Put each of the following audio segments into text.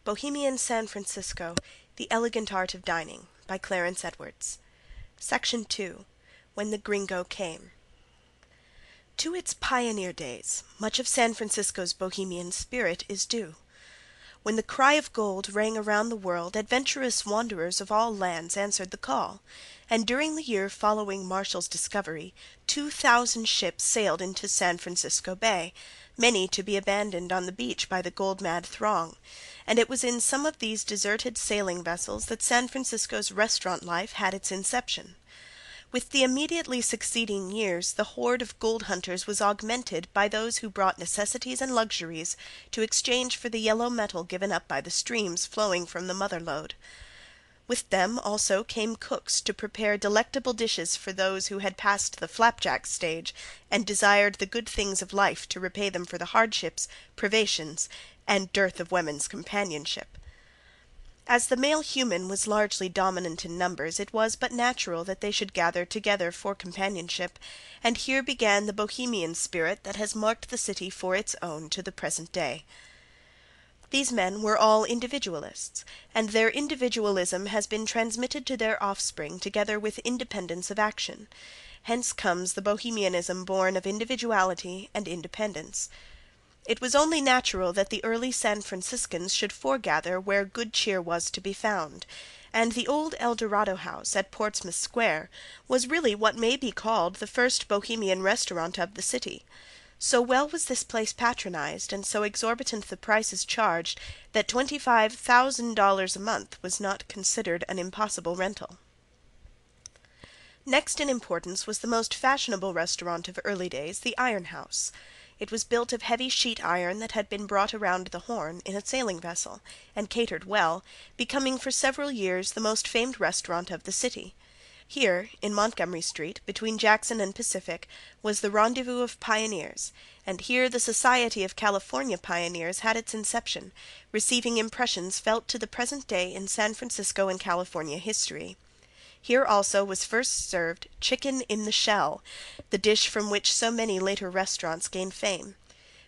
Bohemian San Francisco, The Elegant Art of Dining, by Clarence Edwards. Section 2. When the Gringo Came. To its pioneer days, much of San Francisco's Bohemian spirit is due. When the cry of gold rang around the world, adventurous wanderers of all lands answered the call, and during the year following Marshall's discovery, 2,000 ships sailed into San Francisco Bay, many to be abandoned on the beach by the gold-mad throng, and it was in some of these deserted sailing vessels that San Francisco's restaurant life had its inception. With the immediately succeeding years, the horde of gold hunters was augmented by those who brought necessities and luxuries to exchange for the yellow metal given up by the streams flowing from the mother lode. With them also came cooks to prepare delectable dishes for those who had passed the flapjack stage and desired the good things of life to repay them for the hardships, privations, and dearth of women's companionship. As the male human was largely dominant in numbers, it was but natural that they should gather together for companionship, and here began the Bohemian spirit that has marked the city for its own to the present day. These men were all individualists, and their individualism has been transmitted to their offspring together with independence of action. Hence comes the Bohemianism born of individuality and independence. It was only natural that the early San Franciscans should foregather where good cheer was to be found, and the old El Dorado House at Portsmouth Square was really what may be called the first Bohemian restaurant of the city. So well was this place patronized, and so exorbitant the prices charged, that $25,000 a month was not considered an impossible rental. Next in importance was the most fashionable restaurant of early days, the Iron House. It was built of heavy sheet iron that had been brought around the Horn in a sailing vessel, and catered well, becoming for several years the most famed restaurant of the city. Here, in Montgomery Street, between Jackson and Pacific, was the rendezvous of pioneers, and here the Society of California Pioneers had its inception, receiving impressions felt to the present day in San Francisco and California history. Here also was first served chicken in the shell, the dish from which so many later restaurants gained fame.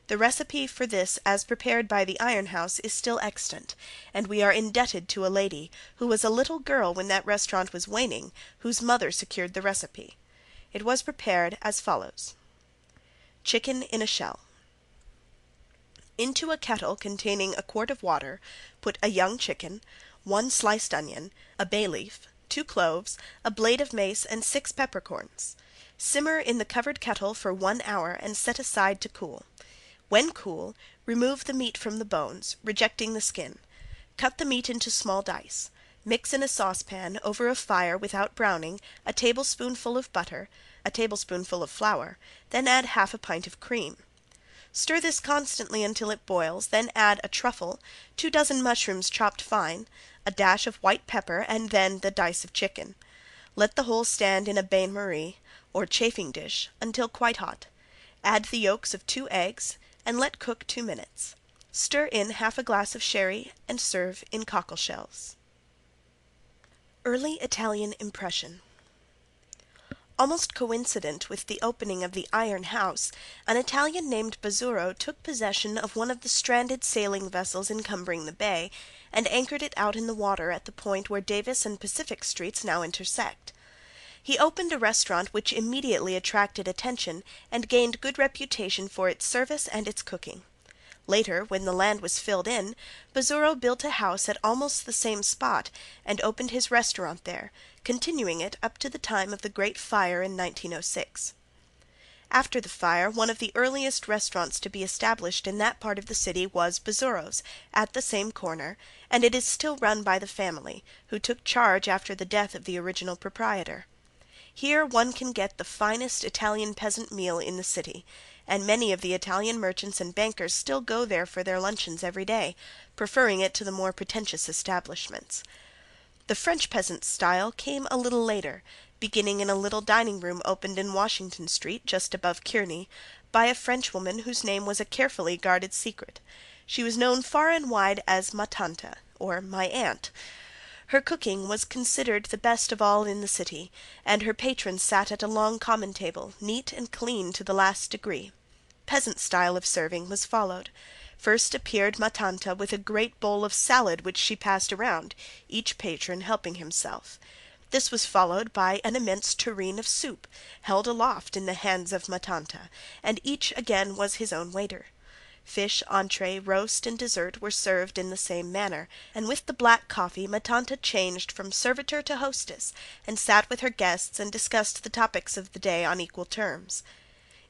The recipe for this as prepared by the Iron House is still extant, and we are indebted to a lady, who was a little girl when that restaurant was waning, whose mother secured the recipe. It was prepared as follows: Chicken in a shell. Into a kettle containing a quart of water, put a young chicken, 1 sliced onion, a bay leaf, 2 cloves, a blade of mace, and 6 peppercorns. Simmer in the covered kettle for 1 hour and set aside to cool. When cool, remove the meat from the bones, rejecting the skin. Cut the meat into small dice. Mix in a saucepan, over a fire without browning, a tablespoonful of butter, a tablespoonful of flour, then add half a pint of cream. Stir this constantly until it boils, then add a truffle, 2 dozen mushrooms chopped fine, a dash of white pepper, and then the dice of chicken. Let the whole stand in a bain-marie, or chafing dish, until quite hot. Add the yolks of 2 eggs, and let cook 2 minutes. Stir in half a glass of sherry, and serve in cockle shells. Early Italian Impression. Almost coincident with the opening of the Iron House, an Italian named Bazzuro took possession of one of the stranded sailing vessels encumbering the bay, and anchored it out in the water at the point where Davis and Pacific Streets now intersect. He opened a restaurant which immediately attracted attention and gained good reputation for its service and its cooking. Later, when the land was filled in, Bazzuro built a house at almost the same spot and opened his restaurant there, continuing it up to the time of the Great Fire in 1906. After the fire, one of the earliest restaurants to be established in that part of the city was Bazzuro's, at the same corner, and it is still run by the family, who took charge after the death of the original proprietor. Here one can get the finest Italian peasant meal in the city, and many of the Italian merchants and bankers still go there for their luncheons every day, preferring it to the more pretentious establishments. The French peasant style came a little later, beginning in a little dining room opened in Washington Street, just above Kearny, by a Frenchwoman whose name was a carefully guarded secret. She was known far and wide as Ma Tante, or my aunt. Her cooking was considered the best of all in the city, and her patrons sat at a long common table, neat and clean to the last degree. Peasant style of serving was followed. First appeared Ma Tanta with a great bowl of salad which she passed around, each patron helping himself. This was followed by an immense tureen of soup, held aloft in the hands of Ma Tanta, and each again was his own waiter. Fish, entree, roast, and dessert were served in the same manner, and with the black coffee Ma Tanta changed from servitor to hostess, and sat with her guests and discussed the topics of the day on equal terms.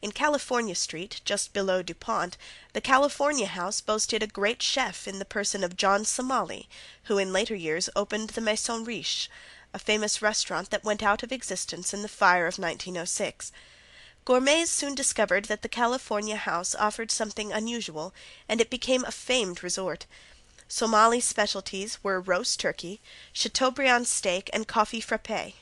In California Street, just below Dupont, the California House boasted a great chef in the person of John Somali, who in later years opened the Maison Riche, a famous restaurant that went out of existence in the fire of 1906. Gourmets soon discovered that the California House offered something unusual, and it became a famed resort. Somali's specialties were roast turkey, Chateaubriand steak, and coffee frappé.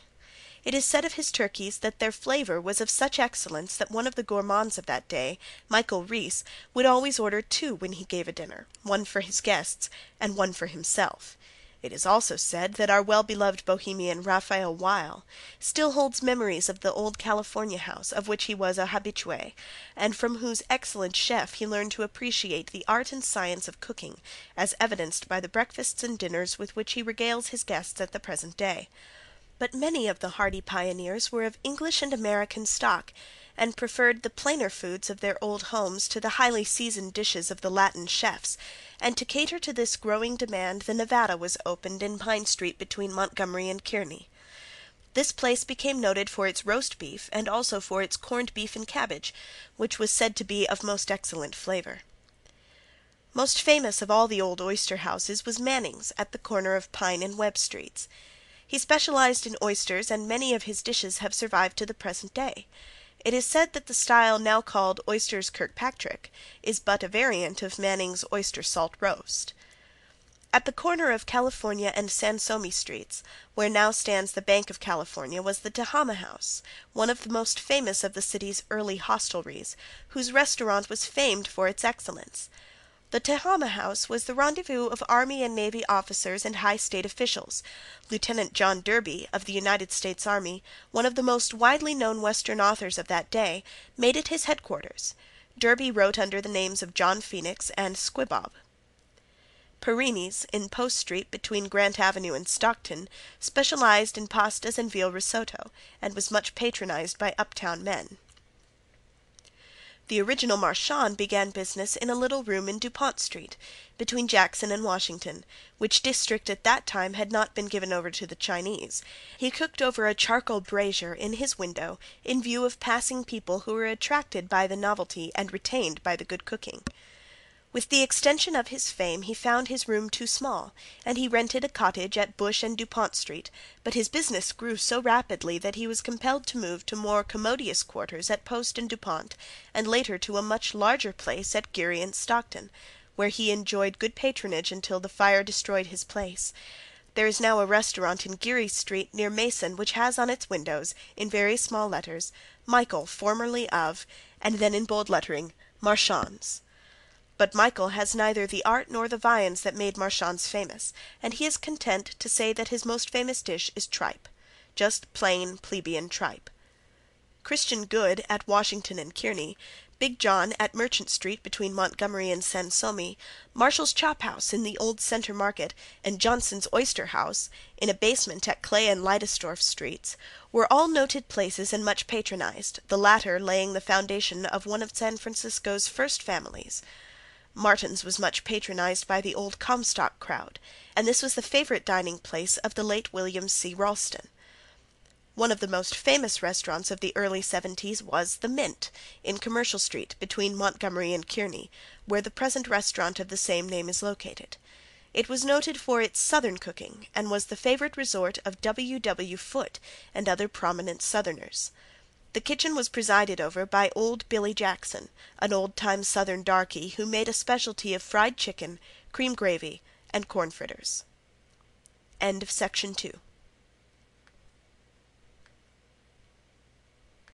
It is said of his turkeys that their flavor was of such excellence that one of the gourmands of that day, Michael Reese, would always order two when he gave a dinner, one for his guests and one for himself. It is also said that our well-beloved Bohemian Raphael Weil still holds memories of the old California House of which he was a habitué, and from whose excellent chef he learned to appreciate the art and science of cooking, as evidenced by the breakfasts and dinners with which he regales his guests at the present day. But many of the hardy pioneers were of English and American stock, and preferred the plainer foods of their old homes to the highly seasoned dishes of the Latin chefs, and to cater to this growing demand the Nevada was opened in Pine Street between Montgomery and Kearny. This place became noted for its roast beef and also for its corned beef and cabbage, which was said to be of most excellent flavor. Most famous of all the old oyster houses was Manning's at the corner of Pine and Webb Streets. He specialized in oysters, and many of his dishes have survived to the present day. It is said that the style now called oysters Kirkpatrick is but a variant of Manning's oyster salt roast. At the corner of California and Sansome Streets, where now stands the Bank of California, was the Tehama House, one of the most famous of the city's early hostelries, whose restaurant was famed for its excellence. The Tehama House was the rendezvous of Army and Navy officers and high state officials. Lieutenant John Derby, of the United States Army, one of the most widely known Western authors of that day, made it his headquarters. Derby wrote under the names of John Phoenix and Squibob. Perini's, in Post Street between Grant Avenue and Stockton, specialized in pastas and veal risotto, and was much patronized by uptown men. The original Marchand began business in a little room in Dupont Street, between Jackson and Washington, which district at that time had not been given over to the Chinese. He cooked over a charcoal brazier in his window in view of passing people who were attracted by the novelty and retained by the good cooking. With the extension of his fame he found his room too small, and he rented a cottage at Bush and Dupont Street, but his business grew so rapidly that he was compelled to move to more commodious quarters at Post and Dupont, and later to a much larger place at Geary and Stockton, where he enjoyed good patronage until the fire destroyed his place. There is now a restaurant in Geary Street near Mason which has on its windows, in very small letters, Michael, formerly of, and then in bold lettering, Marchand's. But Michael has neither the art nor the viands that made Marchand's famous, and he is content to say that his most famous dish is tripe, just plain plebeian tripe. Christian Good at Washington and Kearny, Big John at Merchant Street between Montgomery and Sansome, Marshall's Chop House in the Old Center Market, and Johnson's Oyster House, in a basement at Clay and Leidesdorff Streets, were all noted places and much patronized, the latter laying the foundation of one of San Francisco's first families. Martin's was much patronized by the old Comstock crowd, and this was the favorite dining place of the late William C. Ralston. One of the most famous restaurants of the early 70s was the Mint, in Commercial Street between Montgomery and Kearny, where the present restaurant of the same name is located. It was noted for its Southern cooking, and was the favorite resort of W. W. Foote and other prominent Southerners. The kitchen was presided over by old Billy Jackson, an old-time Southern darky who made a specialty of fried chicken, cream gravy, and corn fritters. End of Section 2.